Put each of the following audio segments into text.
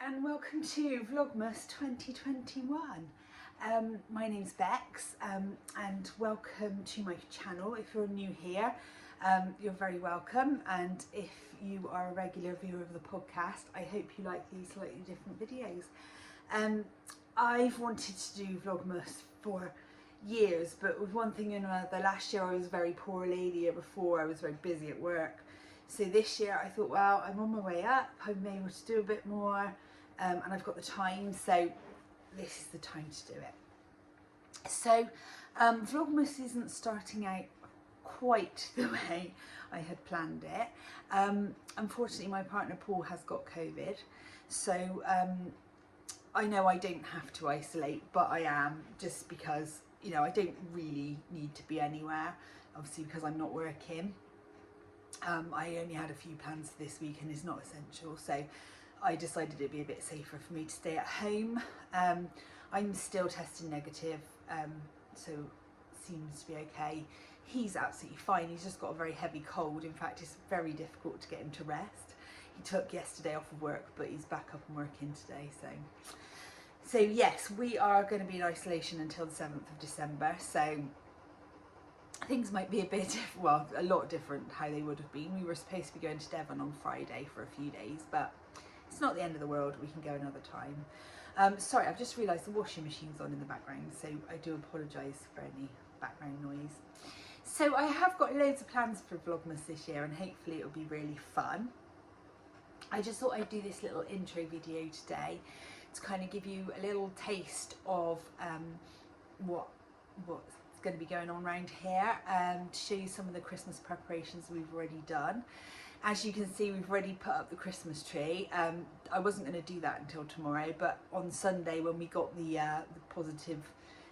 and welcome to Vlogmas 2021. My name's Beks and welcome to my channel. If you're new here, you're very welcome, and if you are a regular viewer of the podcast, I hope you like these slightly different videos. I've wanted to do Vlogmas for years, but with one thing and another. Last year I was very poorly, the year before I was very busy at work. So this year I thought, well, I'm on my way up, I'm able to do a bit more, and I've got the time, so this is the time to do it. So Vlogmas isn't starting out quite the way I had planned it. Unfortunately my partner Paul has got COVID, so I know I don't have to isolate, but I am, just because, you know, I don't really need to be anywhere, obviously because I'm not working. I only had a few plans this week and it's not essential, so I decided it'd be a bit safer for me to stay at home. I'm still testing negative, so seems to be okay. He's absolutely fine, he's just got a very heavy cold. In fact, it's very difficult to get him to rest. He took yesterday off of work, but he's back up and working today, so yes, we are going to be in isolation until the 7th of December, so things might be a bit, well, a lot different how they would have been. We were supposed to be going to Devon on Friday for a few days, but it's not the end of the world, we can go another time. Sorry, I've just realised the washing machine's on in the background, so I do apologise for any background noise. So I have got loads of plans for Vlogmas this year, and hopefully it'll be really fun. I just thought I'd do this little intro video today to kind of give you a little taste of what's going to be going on around here, to show you some of the Christmas preparations we've already done. As you can see, we've already put up the Christmas tree. I wasn't going to do that until tomorrow, but on Sunday when we got the positive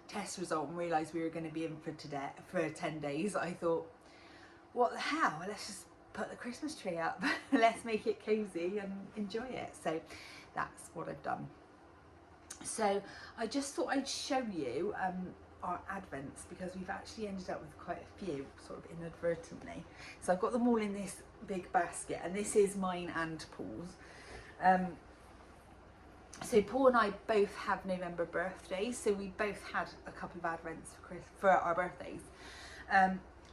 test result and realised we were going to be in for 10 days, I thought, what the hell, let's just put the Christmas tree up. Let's make it cosy and enjoy it. So that's what I've done. So I just thought I'd show you our advents, because we've actually ended up with quite a few, sort of inadvertently. So I've got them all in this big basket, and this is mine and Paul's. So Paul and I both have November birthdays, so we both had a couple of advents for our birthdays.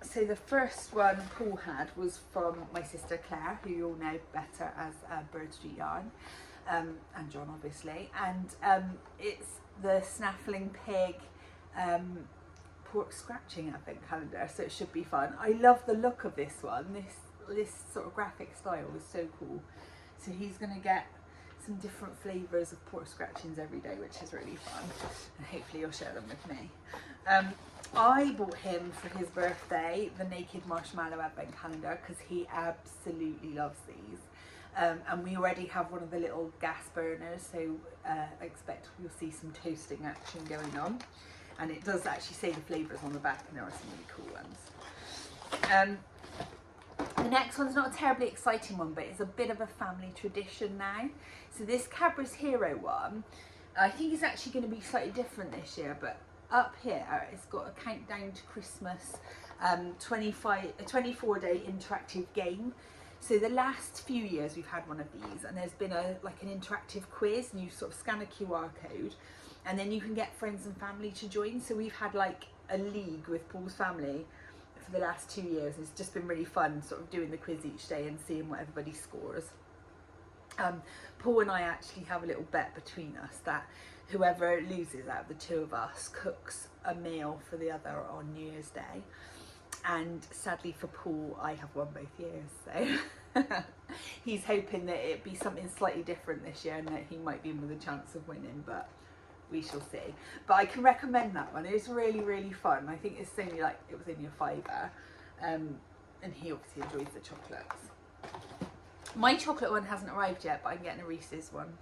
So the first one Paul had was from my sister Claire, who you all know better as Bird Street Yarn, and John obviously, and it's the Snaffling Pig pork scratching advent calendar, so it should be fun. I love the look of this one. This sort of graphic style is so cool. So he's going to get some different flavours of pork scratchings every day, which is really fun, and hopefully you'll share them with me. I bought him for his birthday the Naked Marshmallow advent calendar, because he absolutely loves these. And we already have one of the little gas burners, so I expect you'll see some toasting action going on. And it does actually say the flavours on the back, and there are some really cool ones. The next one's not a terribly exciting one, but it's a bit of a family tradition now. So this Cadbury's Hero one, I think is actually going to be slightly different this year, but up here it's got a countdown to Christmas, a 24-day interactive game. So the last few years we've had one of these, and there's been an interactive quiz, and you sort of scan a QR code, and then you can get friends and family to join. So we've had like a league with Paul's family for the last 2 years. It's just been really fun sort of doing the quiz each day and seeing what everybody scores. Paul and I actually have a little bet between us that whoever loses out of the two of us cooks a meal for the other on New Year's Day. And sadly for Paul, I have won both years, so he's hoping that it'd be something slightly different this year and that he might be in with a chance of winning, but we shall see. But I can recommend that one. It's really, really fun. I think it's only it was only a £5, and he obviously enjoys the chocolates. My chocolate one hasn't arrived yet, but I'm getting a Reese's one,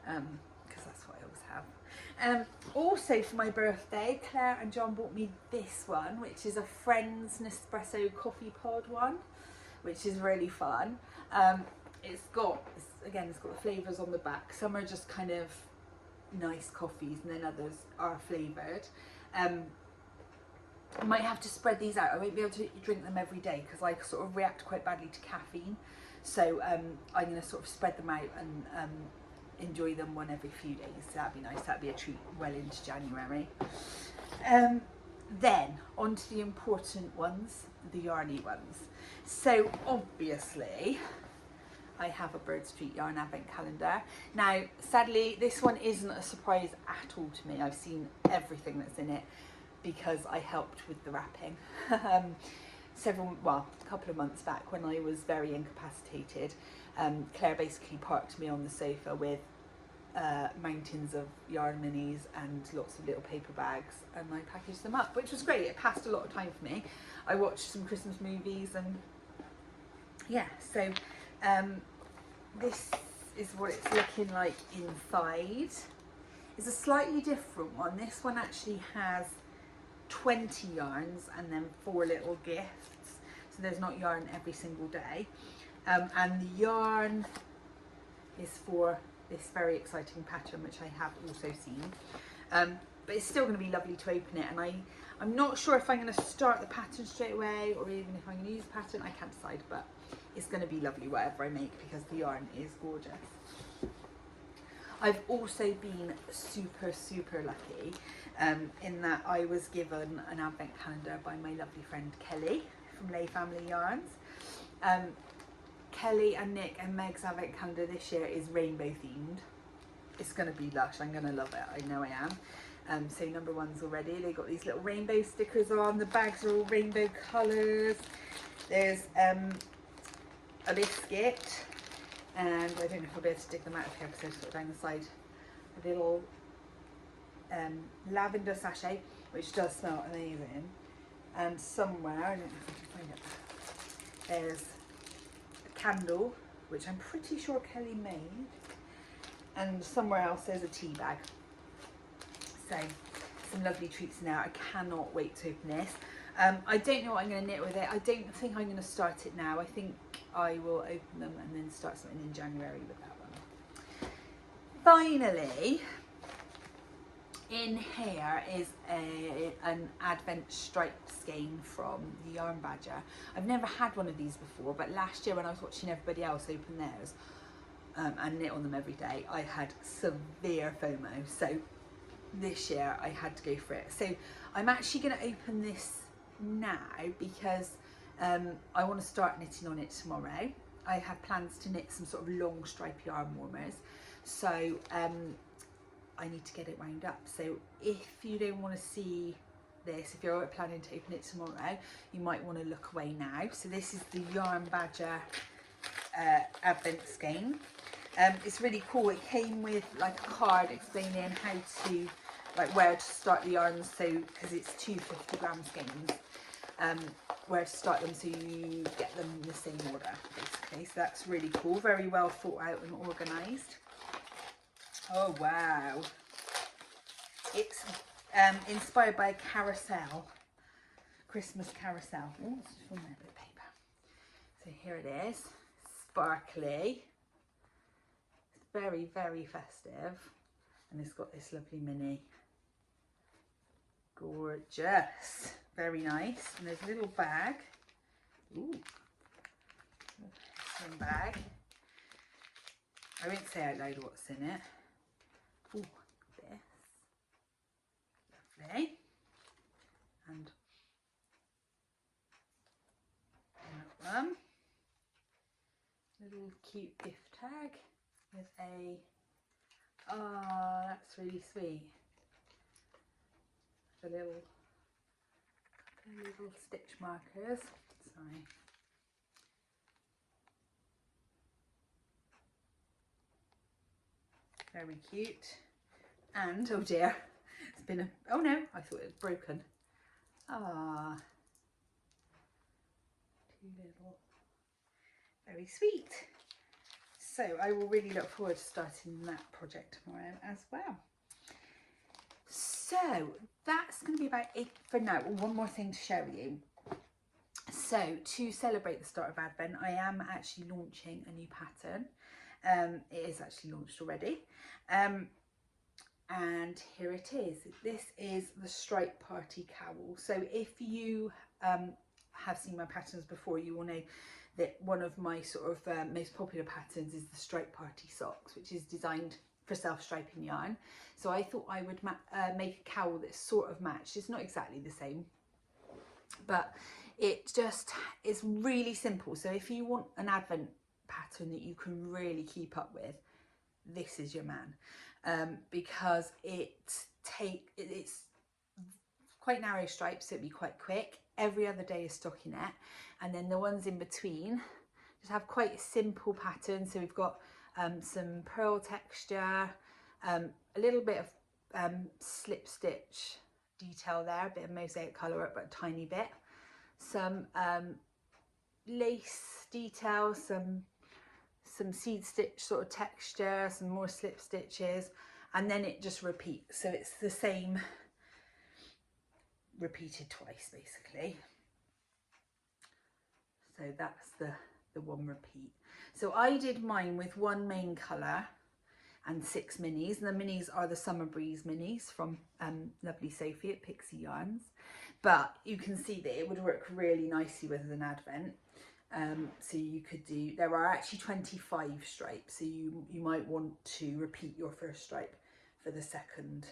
because that's what I always have. Also for my birthday, Claire and John bought me this one, which is a Friends Nespresso coffee pod one, which is really fun. It's got the flavours on the back. Some are just kind of nice coffees, and then others are flavoured. I might have to spread these out. I won't be able to drink them every day because I sort of react quite badly to caffeine. So I'm going to sort of spread them out and enjoy them one every few days. So that'd be nice. That'd be a treat well into January. Then on to the important ones, the yarny ones. So obviously I have a Bird Street Yarn advent calendar. Now sadly this one isn't a surprise at all to me. I've seen everything that's in it because I helped with the wrapping a couple of months back when I was very incapacitated. Claire basically parked me on the sofa with mountains of yarn minis and lots of little paper bags, and I packaged them up, which was great. It passed a lot of time for me. I watched some Christmas movies, and yeah, so this is what it's looking like inside. It's a slightly different one. This one actually has 20 yarns and then 4 little gifts, so there's not yarn every single day, and the yarn is for this very exciting pattern, which I have also seen, but it's still going to be lovely to open it. And I'm not sure if I'm going to start the pattern straight away or even if I'm going to use the pattern. I can't decide, but it's going to be lovely whatever I make because the yarn is gorgeous. I've also been super lucky in that I was given an advent calendar by my lovely friend Kelly from Lay Family Yarns. Kelly and Nick and Meg's advent calendar this year is rainbow themed. It's going to be lush. I'm going to love it. I know I am. So number one's already. They got these little rainbow stickers on. The bags are all rainbow colours. There's a biscuit, and I don't know if I'll be able to dig them out of here because they're sort of down the side. A little lavender sachet, which does smell amazing. And somewhere, I don't know if I can find it, there's candle, which I'm pretty sure Kelly made, and somewhere else there's a tea bag. So some lovely treats in there. I cannot wait to open this. I don't know what I'm going to knit with it. I don't think I'm going to start it now. I think I will open them and then start something in January with that one. Finally, in here is an advent stripe skein from the Yarn Badger. I've never had one of these before, but last year when I was watching everybody else open theirs and knit on them every day, I had severe FOMO. So this year I had to go for it. So I'm actually going to open this now because I want to start knitting on it tomorrow. I have plans to knit some sort of long stripe yarn warmers. So I need to get it wound up. So if you don't want to see this, if you're planning to open it tomorrow, you might want to look away now. So this is the Yarn Badger advent skein. It's really cool. It came with like a card explaining how to, like where to start the yarns, so because it's 2 50-gram skeins, where to start them so you get them in the same order basically. So that's really cool, very well thought out and organised. Oh wow, it's inspired by a carousel, Christmas carousel. Oh, it's just one bit of paper. So here it is, sparkly, it's very festive, and it's got this lovely mini. Gorgeous, very nice. And there's a little bag. Ooh, slim bag. I won't say out loud what's in it. Ooh, this. Lovely. And that one. Little cute gift tag with a, oh, that's really sweet. The little stitch markers. Sorry. Very cute. And oh dear, it's been a, oh no, I thought it was broken. Ah, two little, very sweet. So I will really look forward to starting that project tomorrow as well. So that's going to be about it for now. One more thing to share with you. So to celebrate the start of Advent, I am actually launching a new pattern. It is actually launched already. And here it is. This is the Stripe Party Cowl. So if you have seen my patterns before, you will know that one of my sort of most popular patterns is the Stripe Party Socks, which is designed for self-striping yarn. So I thought I would make a cowl that's sort of matched. It's not exactly the same, but it just is really simple. So if you want an advent pattern that you can really keep up with, this is your man, because it's quite narrow stripes, so it'd be quite quick. Every other day is stockinette, and then the ones in between just have quite a simple pattern. So we've got some pearl texture, a little bit of slip stitch detail there, a bit of mosaic colour, but a tiny bit, some lace detail, some seed stitch sort of texture, some more slip stitches, and then it just repeats. So it's the same repeated twice basically. So that's the one repeat. So I did mine with one main colour and 6 minis, and the minis are the Summer Breeze minis from lovely Sophie at Pixie Yarns, but you can see that it would work really nicely with an advent. So you could do, there are actually 25 stripes, so you might want to repeat your first stripe for the second,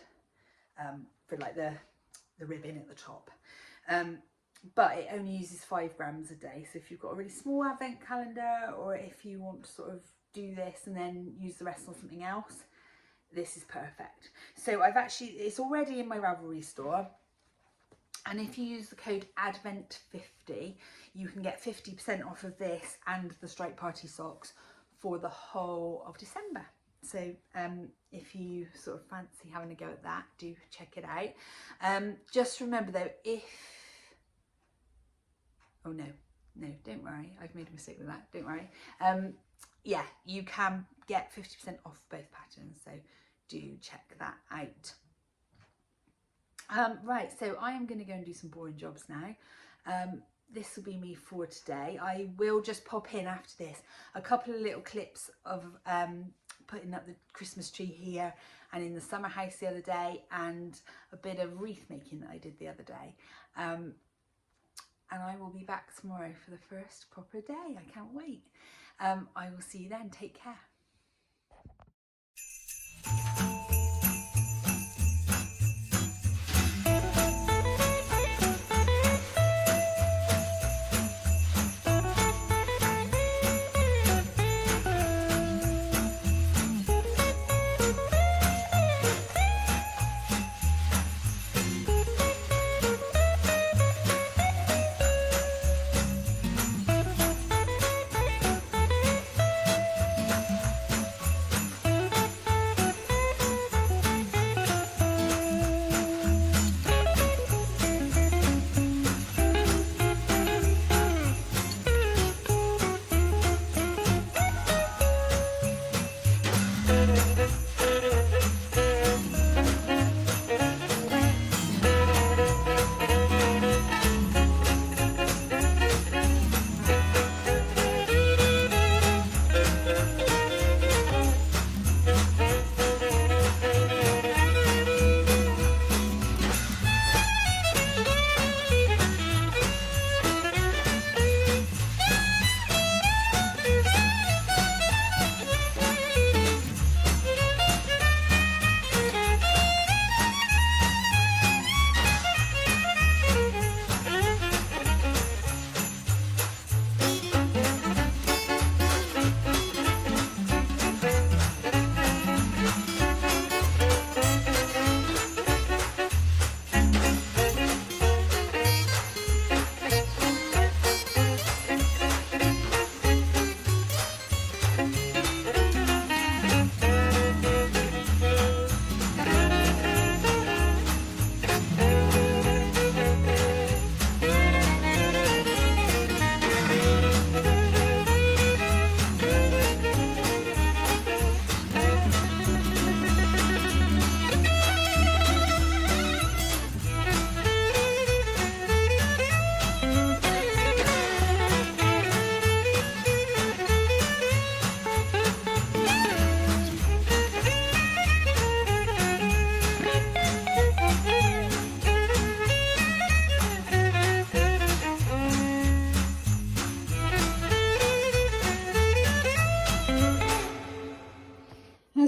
for like the ribbon at the top, but it only uses 5 grams a day. So if you've got a really small advent calendar, or if you want to sort of do this and then use the rest on something else, this is perfect. So it's already in my Ravelry store, and if you use the code ADVENT50 you can get 50% off of this and the Stripe Party socks for the whole of December. So if you sort of fancy having a go at that, do check it out. Just remember though, oh no, don't worry, I've made a mistake with that, don't worry. Yeah, you can get 50% off both patterns, so do check that out. Right, so I am going to go and do some boring jobs now. This will be me for today. I will just pop in after this a couple of little clips of putting up the Christmas tree here and in the summer house the other day, and a bit of wreath making that I did the other day. And I will be back tomorrow for the first proper day. I can't wait. I will see you then. Take care.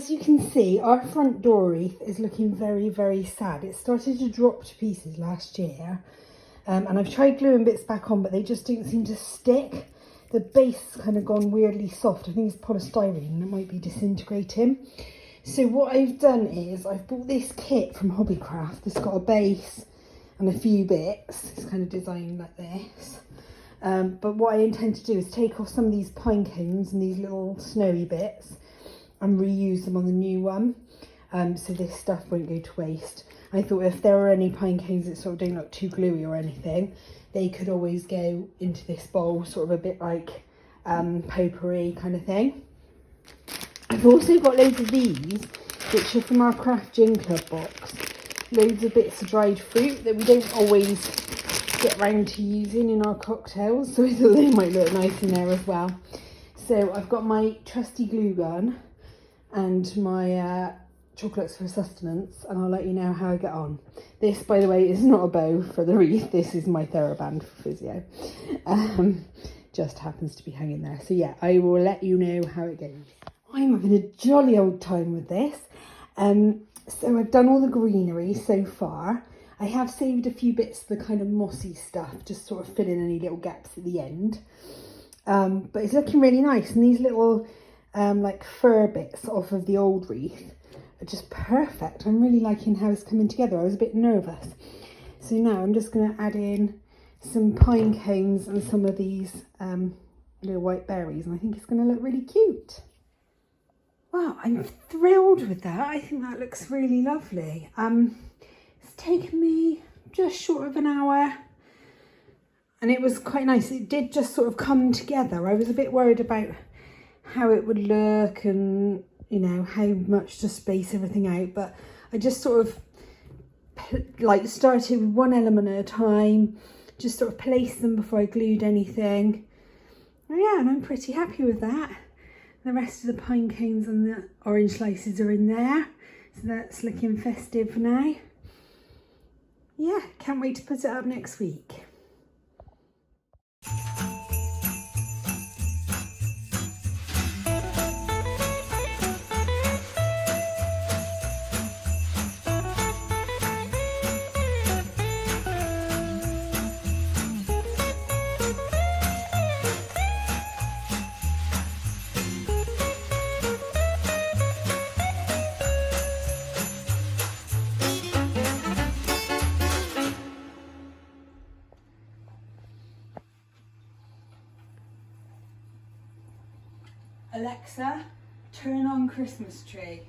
as you can see, our front door wreath is looking very, very sad. It started to drop to pieces last year. And I've tried gluing bits back on, but they just don't seem to stick. The base has kind of gone weirdly soft. I think it's polystyrene and it might be disintegrating. So what I've done is I've bought this kit from Hobbycraft. It's got a base and a few bits. It's kind of designed like this. But what I intend to do is take off some of these pine cones and these little snowy bits and reuse them on the new one. So this stuff won't go to waste. I thought if there were any pine cones that sort of don't look too gluey or anything, they could always go into this bowl, sort of a bit like potpourri kind of thing. I've also got loads of these, which are from our Craft Gin Club box. Loads of bits of dried fruit that we don't always get round to using in our cocktails, so I thought they might look nice in there as well. So I've got my trusty glue gun and my chocolates for sustenance, and I'll let you know how I get on. This, by the way, is not a bow for the wreath. This is my TheraBand for physio. Just happens to be hanging there. So yeah, I will let you know how it goes. I'm having a jolly old time with this. So I've done all the greenery so far. I have saved a few bits of the kind of mossy stuff, just sort of fill in any little gaps at the end. But it's looking really nice, and these little like fur bits off of the old wreath are just perfect. I'm really liking how it's coming together. I was a bit nervous. So now I'm just going to add in some pine cones and some of these little white berries, and I think it's going to look really cute. Wow, I'm thrilled with that. I think that looks really lovely. It's taken me just short of an hour, and it was quite nice. It did just sort of come together. I was a bit worried about how it would look and, you know, how much to space everything out, but I just sort of like started with one element at a time, just sort of placed them before I glued anything. Oh yeah, and I'm pretty happy with that. The rest of the pine cones and the orange slices are in there, so that's looking festive now. Yeah, can't wait to put it up next week. Alexa, turn on Christmas tree.